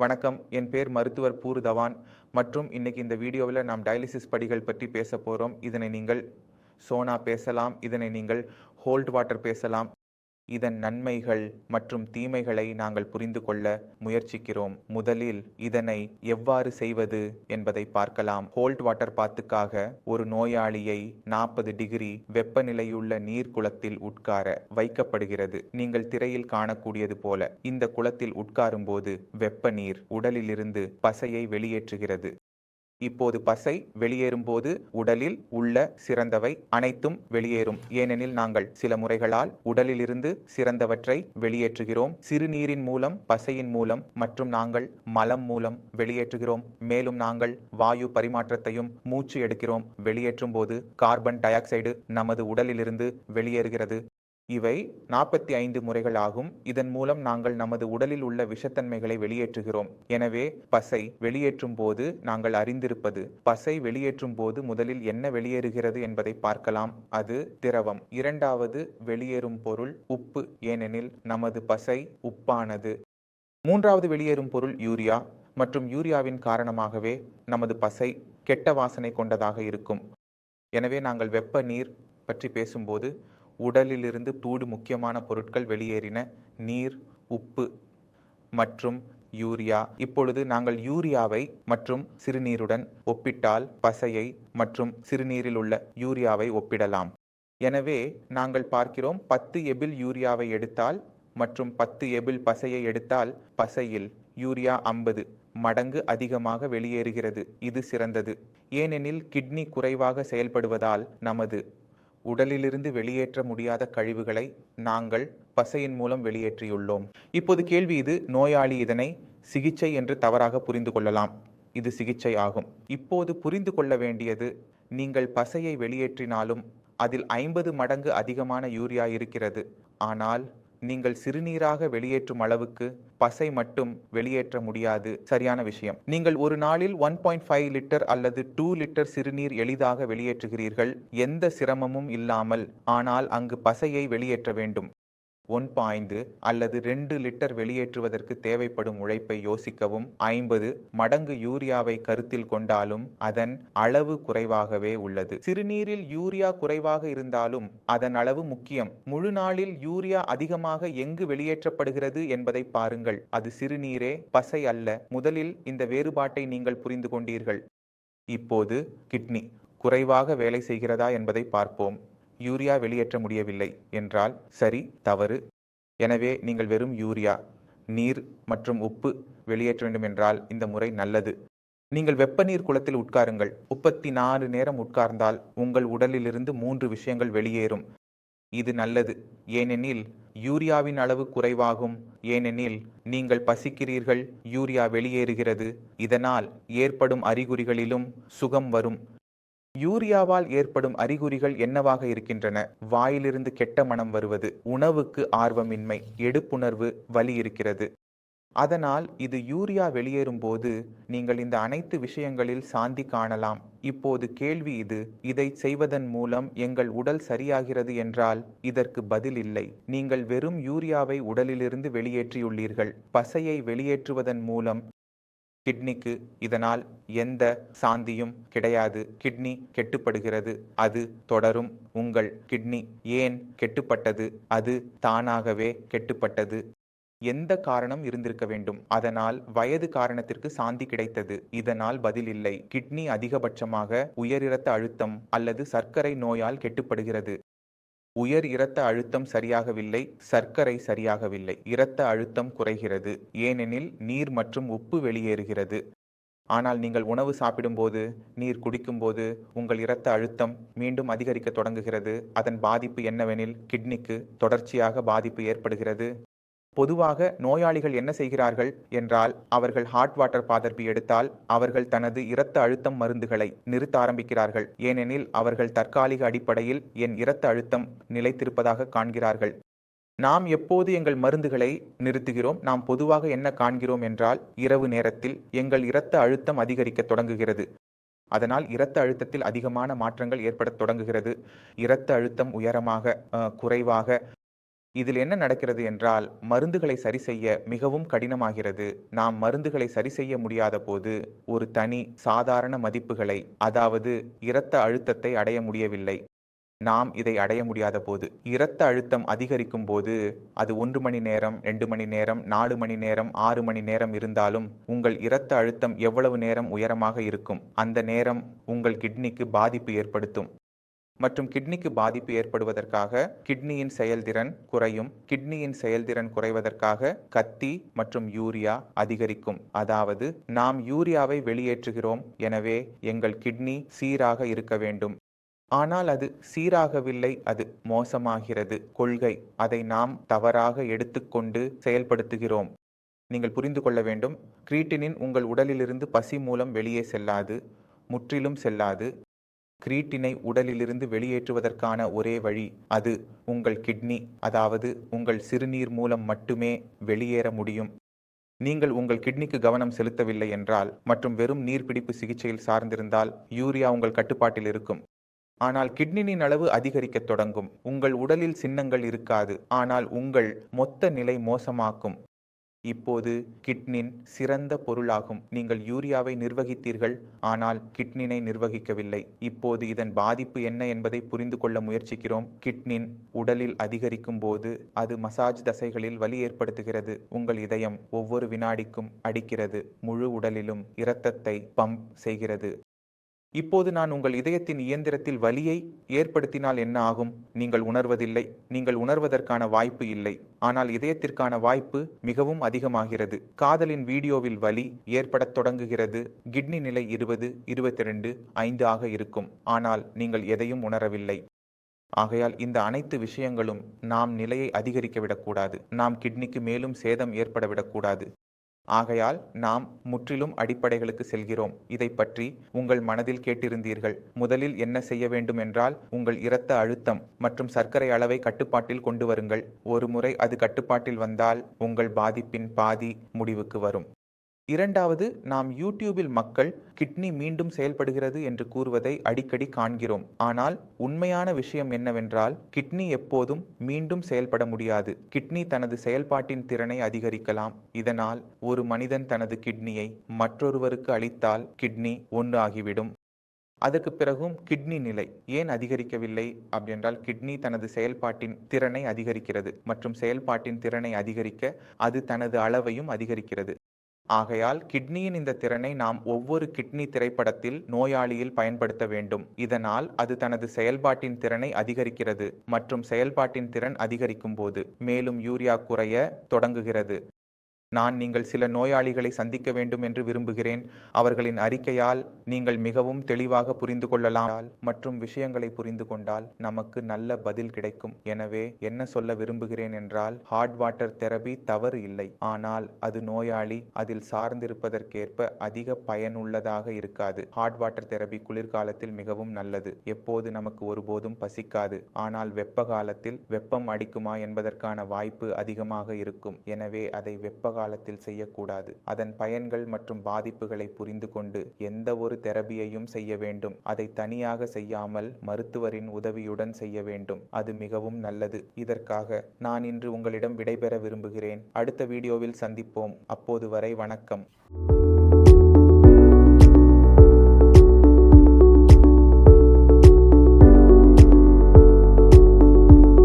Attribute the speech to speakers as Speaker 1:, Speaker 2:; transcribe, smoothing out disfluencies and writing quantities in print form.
Speaker 1: வணக்கம். என் பேர் மருத்துவர் பூர் தவான் மற்றும் இன்னைக்கு இந்த வீடியோவில் நாம் டயாலிசிஸ் படிகள் பற்றி பேச போகிறோம். இதனை நீங்கள் சோனா பேசலாம், இதனை நீங்கள் ஹோல்ட் வாட்டர் பேசலாம். இதன் நன்மைகள் மற்றும் தீமைகளை நாங்கள் புரிந்து கொள்ள முயற்சிக்கிறோம். முதலில் இதனை எவ்வாறு செய்வது என்பதை பார்க்கலாம். ஹோல்ட் வாட்டர் பாத்துக்காக ஒரு நோயாளியை 40 டிகிரி வெப்பநிலையுள்ள நீர் குளத்தில் உட்கார வைக்கப்படுகிறது. நீங்கள் திரையில் காணக்கூடியது போல இந்த குளத்தில் உட்காரும் போது வெப்ப நீர் உடலிலிருந்து பசையை வெளியேற்றுகிறது. இப்போது பசை வெளியேறும் போது உடலில் உள்ள சிறந்தவை அனைத்தும் வெளியேறும். ஏனெனில் நாங்கள் சில முறைகளால் உடலிலிருந்து சிறந்தவற்றை வெளியேற்றுகிறோம். சிறுநீரின் மூலம், பசையின் மூலம் மற்றும் நாங்கள் மலம் மூலம் வெளியேற்றுகிறோம். மேலும் நாங்கள் வாயு பரிமாற்றத்தையும் மூச்சு எடுக்கிறோம். வெளியேற்றும் போது கார்பன் டை ஆக்சைடு நமது உடலிலிருந்து வெளியேறுகிறது. இவை 45 முறைகள் ஆகும். இதன் மூலம் நாங்கள் நமது உடலில் உள்ள விஷத்தன்மைகளை வெளியேற்றுகிறோம். எனவே பசை வெளியேற்றும் போது நாங்கள் அறிந்திருப்பது, பசை வெளியேற்றும் போது முதலில் என்ன வெளியேறுகிறது என்பதை பார்க்கலாம். அது திரவம். இரண்டாவது வெளியேறும் பொருள் உப்பு, ஏனெனில் நமது பசை உப்பானது. மூன்றாவது வெளியேறும் பொருள் யூரியா மற்றும் யூரியாவின் காரணமாகவே நமது பசை கெட்ட வாசனை கொண்டதாக இருக்கும். எனவே நாங்கள் வெப்ப நீர் பற்றி பேசும்போது உடலிலிருந்து தூடு முக்கியமான பொருட்கள் வெளியேறின: நீர், உப்பு மற்றும் யூரியா. இப்பொழுது நாங்கள் யூரியாவை மற்றும் சிறுநீருடன் ஒப்பிட்டால் பசையை மற்றும் சிறுநீரில் உள்ள யூரியாவை ஒப்பிடலாம். எனவே நாங்கள் பார்க்கிறோம், 10 எபில் யூரியாவை எடுத்தால் மற்றும் 10 எபில் பசையை எடுத்தால் பசையில் யூரியா 50 மடங்கு அதிகமாக வெளியேறுகிறது. இது சிறந்தது. ஏனெனில் கிட்னி குறைவாக செயல்படுவதால் நமது உடலிலிருந்து வெளியேற்ற முடியாத கழிவுகளை நாங்கள் பசையின் மூலம் வெளியேற்றியுள்ளோம். இப்போது கேள்வி இது: நோயாளி இதனை சிகிச்சை என்று தவறாக புரிந்து கொள்ளலாம். இது சிகிச்சை ஆகும். இப்போது புரிந்து கொள்ள வேண்டியது, நீங்கள் பசையை வெளியேற்றினாலும் அதில் 50 மடங்கு அதிகமான யூரியா இருக்கிறது. ஆனால் நீங்கள் சிறுநீராக வெளியேற்றும் அளவுக்கு பசை மட்டும் வெளியேற்ற முடியாது. சரியான விஷயம். நீங்கள் ஒரு நாளில் 1.5 லிட்டர் அல்லது 2 லிட்டர் சிறுநீர் எளிதாக வெளியேற்றுகிறீர்கள், எந்த சிரமமும் இல்லாமல். ஆனால் அங்கு பசையை வெளியேற்ற வேண்டும். 1 அல்லது 2 லிட்டர் வெளியேற்றுவதற்கு தேவைப்படும் உழைப்பை யோசிக்கவும். 50 மடங்கு யூரியாவை கருத்தில் கொண்டாலும் அதன் அளவு குறைவாகவே உள்ளது. சிறுநீரில் யூரியா குறைவாக இருந்தாலும் அதன் அளவு முக்கியம். முழு நாளில் யூரியா அதிகமாக எங்கு வெளியேற்றப்படுகிறது என்பதை பாருங்கள். அது சிறுநீரே, பசை அல்ல. முதலில் இந்த வேறுபாட்டை நீங்கள் புரிந்து கொண்டீர்கள். இப்போது கிட்னி குறைவாக வேலை செய்கிறதா என்பதை பார்ப்போம். யூரியா வெளியேற்ற முடியவில்லை என்றால் சரி, தவறு. எனவே நீங்கள் வெறும் யூரியா, நீர் மற்றும் உப்பு வெளியேற்ற வேண்டும் என்றால் இந்த முறை நல்லது. நீங்கள் வெப்ப நீர் குளத்தில் உட்காருங்கள். 34 நேரம் உட்கார்ந்தால் உங்கள் உடலிலிருந்து 3 விஷயங்கள் வெளியேறும். இது நல்லது. ஏனெனில் யூரியாவின் அளவு குறைவாகும். ஏனெனில் நீங்கள் பசிக்கிறீர்கள், யூரியா வெளியேறுகிறது. இதனால் ஏற்படும் அறிகுறிகளிலும் சுகம் வரும். யூரியாவால் ஏற்படும் அறிகுறிகள் என்னவாக இருக்கின்றன? வாயிலிருந்து கெட்ட மனம் வருவது, உணவுக்கு ஆர்வமின்மை, எடுப்புணர்வு, வலி இருக்கிறது. அதனால் இது யூரியா வெளியேறும் போது நீங்கள் இந்த அனைத்து விஷயங்களில் சாந்தி காணலாம். இப்போது கேள்வி இது: இதை செய்வதன் மூலம் எங்கள் உடல் சரியாகிறது என்றால் இதற்கு பதில் இல்லை. நீங்கள் வெறும் யூரியாவை உடலிலிருந்து வெளியேற்றியுள்ளீர்கள். பசையை வெளியேற்றுவதன் மூலம் கிட்னிக்கு இதனால் எந்த சாந்தியும் கிடையாது. கிட்னி கெட்டுப்படுகிறது. அது தொடரும். உங்கள் கிட்னி ஏன் கெட்டுப்பட்டது? அது தானாகவே கெட்டுப்பட்டது. எந்த காரணம் இருந்திருக்க வேண்டும். அதனால் வயது காரணத்திற்கு சாந்தி கிடைத்தது. இதனால் பதில் இல்லை. கிட்னி அதிகபட்சமாக உயர் இரத்த அழுத்தம் அல்லது சர்க்கரை நோயால் கெட்டுப்படுகிறது. உயர் இரத்த அழுத்தம் சரியாகவில்லை, சர்க்கரை சரியாகவில்லை. இரத்த அழுத்தம் குறைகிறது, ஏனெனில் நீர் மற்றும் உப்பு வெளியேறுகிறது. ஆனால் நீங்கள் உணவு சாப்பிடும்போது, நீர் குடிக்கும்போது உங்கள் இரத்த அழுத்தம் மீண்டும் அதிகரிக்க தொடங்குகிறது. அதன் பாதிப்பு என்னவெனில் கிட்னிக்கு தொடர்ச்சியாக பாதிப்பு ஏற்படுகிறது. பொதுவாக நோயாளிகள் என்ன செய்கிறார்கள் என்றால், அவர்கள் ஹாட் வாட்டர் பாதர்பி எடுத்தால் அவர்கள் தனது இரத்த அழுத்தம் மருந்துகளை நிறுத்த ஆரம்பிக்கிறார்கள். ஏனெனில் அவர்கள் தற்காலிக அடிப்படையில் என் இரத்த அழுத்தம் நிலைத்திருப்பதாக காண்கிறார்கள். நாம் எப்போது எங்கள் மருந்துகளை நிறுத்துகிறோம்? நாம் பொதுவாக என்ன காண்கிறோம் என்றால், இரவு நேரத்தில் எங்கள் இரத்த அழுத்தம் அதிகரிக்க தொடங்குகிறது. அதனால் இரத்த அழுத்தத்தில் அதிகமான மாற்றங்கள் ஏற்பட தொடங்குகிறது. இரத்த அழுத்தம் உயரமாக, குறைவாக இதில் என்ன நடக்கிறது என்றால், மருந்துகளை சரி செய்ய மிகவும் கடினமாகிறது. நாம் மருந்துகளை சரி செய்ய முடியாத போது, ஒரு தனி சாதாரண மதிப்புகளை, அதாவது இரத்த அழுத்தத்தை அடைய முடியவில்லை. நாம் இதை அடைய முடியாத போது, இரத்த அழுத்தம் அதிகரிக்கும் போது, அது 1 மணி நேரம், 2 மணி நேரம், 4 மணி நேரம், 6 மணி நேரம் இருந்தாலும், உங்கள் இரத்த அழுத்தம் எவ்வளவு நேரம் உயரமாக இருக்கும், அந்த நேரம் உங்கள் கிட்னிக்கு பாதிப்பு ஏற்படுத்தும். மற்றும் கிட்னிக்கு பாதிப்பு ஏற்படுவதற்காக கிட்னியின் செயல்திறன் குறையும். கிட்னியின் செயல்திறன் குறைவதற்காக கத்தி மற்றும் யூரியா அதிகரிக்கும். அதாவது நாம் யூரியாவை வெளியேற்றுகிறோம், எனவே எங்கள் கிட்னி சீராக இருக்க வேண்டும். ஆனால் அது சீராகவில்லை, அது மோசமாகிறது. கொள்கை, அதை நாம் தவறாக எடுத்துக்கொண்டு செயல்படுத்துகிறோம். நீங்கள் புரிந்து கொள்ள வேண்டும், கிரீட்டினின் உங்கள் உடலிலிருந்து பசி மூலம் வெளியே செல்லாது, முற்றிலும் செல்லாது. கிரீட்டினை உடலிலிருந்து வெளியேற்றுவதற்கான ஒரே வழி, அது உங்கள் கிட்னி, அதாவது உங்கள் சிறுநீர் மூலம் மட்டுமே வெளியேற முடியும். நீங்கள் உங்கள் கிட்னிக்கு கவனம் செலுத்தவில்லை என்றால் மற்றும் வெறும் நீர்பிடிப்பு சிகிச்சையில் சார்ந்திருந்தால் யூரியா உங்கள் கட்டுப்பாட்டில் இருக்கும். ஆனால் கிட்னியின் அளவு அதிகரிக்கத் தொடங்கும். உங்கள் உடலில் சின்னங்கள் இருக்காது, ஆனால் உங்கள் மொத்த நிலை மோசமாக்கும். இப்போது கிட்னின் சிறந்த பொருளாகும். நீங்கள் யூரியாவை நிர்வகித்தீர்கள், ஆனால் கிட்னினை நிர்வகிக்கவில்லை. இப்போது இதன் பாதிப்பு என்ன என்பதை புரிந்து கொள்ள முயற்சிக்கிறோம். கிட்னின் உடலில் அதிகரிக்கும் போது அது மசாஜ் தசைகளில் வலி ஏற்படுத்துகிறது. உங்கள் இதயம் ஒவ்வொரு வினாடிக்கும் அடிக்கிறது, முழு உடலிலும் இரத்தத்தை பம்ப் செய்கிறது. இப்போது நான் உங்கள் இதயத்தின் இயந்திரத்தில் வலியை ஏற்படுத்தினால் என்ன ஆகும்? நீங்கள் உணர்வதில்லை. நீங்கள் உணர்வதற்கான வாய்ப்பு இல்லை. ஆனால் இதயத்திற்கான வாய்ப்பு மிகவும் அதிகமாகிறது. காதலின் வீடியோவில் வலி ஏற்படத் தொடங்குகிறது. கிட்னி நிலை 20, 22, 5 ஆக இருக்கும். ஆனால் நீங்கள் எதையும் உணரவில்லை. ஆகையால் இந்த அனைத்து விஷயங்களும் நாம் நிலையை அதிகரிக்க விடக்கூடாது. நாம் கிட்னிக்கு மேலும் சேதம் ஏற்பட விடக்கூடாது. ஆகையால் நாம் முற்றிலும் அடிப்படைகளுக்கு செல்கிறோம். இதை பற்றி உங்கள் மனதில் கேட்டிருந்தீர்கள். முதலில் என்ன செய்ய வேண்டும் என்றால், உங்கள் இரத்த அழுத்தம் மற்றும் சர்க்கரை அளவை கட்டுப்பாட்டில் கொண்டு வருங்கள். ஒரு முறை அது கட்டுப்பாட்டில் வந்தால் உங்கள் பாதிப்பின் பாதி முடிவுக்கு வரும். இரண்டாவது, நாம் யூடியூபில் மக்கள் கிட்னி மீண்டும் செயல்படுகிறது என்று கூறுவதை அடிக்கடி காண்கிறோம். ஆனால் உண்மையான விஷயம் என்னவென்றால், கிட்னி எப்போதும் மீண்டும் செயல்பட முடியாது. கிட்னி தனது செயல்பாட்டின் திறனை அதிகரிக்கலாம். இதனால் ஒரு மனிதன் தனது கிட்னியை மற்றொருவருக்கு அளித்தால் கிட்னி 1 ஆகிவிடும். அதற்கு பிறகும் கிட்னி நிலை ஏன் அதிகரிக்கவில்லை அப்படின்றால், கிட்னி தனது செயல்பாட்டின் திறனை அதிகரிக்கிறது மற்றும் செயல்பாட்டின் திறனை அதிகரிக்க அது தனது அளவையும் அதிகரிக்கிறது. ஆகையால் கிட்னியின் இந்த திறனை நாம் ஒவ்வொரு கிட்னி திரைப்படத்தில் நோயாளியில் பயன்படுத்த வேண்டும். இதனால் அது தனது செயல்பாட்டின் திறனை அதிகரிக்கிறது மற்றும் செயல்பாட்டின் திறன் அதிகரிக்கும் போது மேலும் யூரியா குறைய தொடங்குகிறது. நீங்கள் சில நோயாளிகளை சந்திக்க வேண்டும் என்று விரும்புகிறேன். அவர்களின் அறிக்கையால் நீங்கள் மிகவும் தெளிவாக புரிந்து கொள்ளலாம் மற்றும் விஷயங்களை புரிந்து கொண்டால் நமக்கு நல்ல பதில் கிடைக்கும். எனவே என்ன சொல்ல விரும்புகிறேன் என்றால், ஹாட் வாட்டர் தெரபி தவறு இல்லை, ஆனால் அது நோயாளி அதில் சார்ந்திருப்பதற்கேற்ப அதிக பயனுள்ளதாக இருக்காது. ஹாட் வாட்டர் தெரபி குளிர்காலத்தில் மிகவும் நல்லது. எப்போது நமக்கு ஒருபோதும் பசிக்காது, ஆனால் வெப்ப காலத்தில் வெப்பம் அடிக்குமா என்பதற்கான வாய்ப்பு அதிகமாக இருக்கும். எனவே அதை வெப்ப காலத்தில் செய்யக்கூடாது. அதன் பயன்கள் மற்றும் பாதிப்புகளை புரிந்து கொண்டு எந்த ஒரு தெரபியையும் செய்ய வேண்டும். அதை தனியாக செய்யாமல் மருத்துவரின் உதவியுடன் செய்ய வேண்டும். அது மிகவும் நல்லது. இதற்காக நான் இன்று உங்களிடம் விடைபெற விரும்புகிறேன். அடுத்த வீடியோவில் சந்திப்போம். அப்போது வரை வணக்கம்.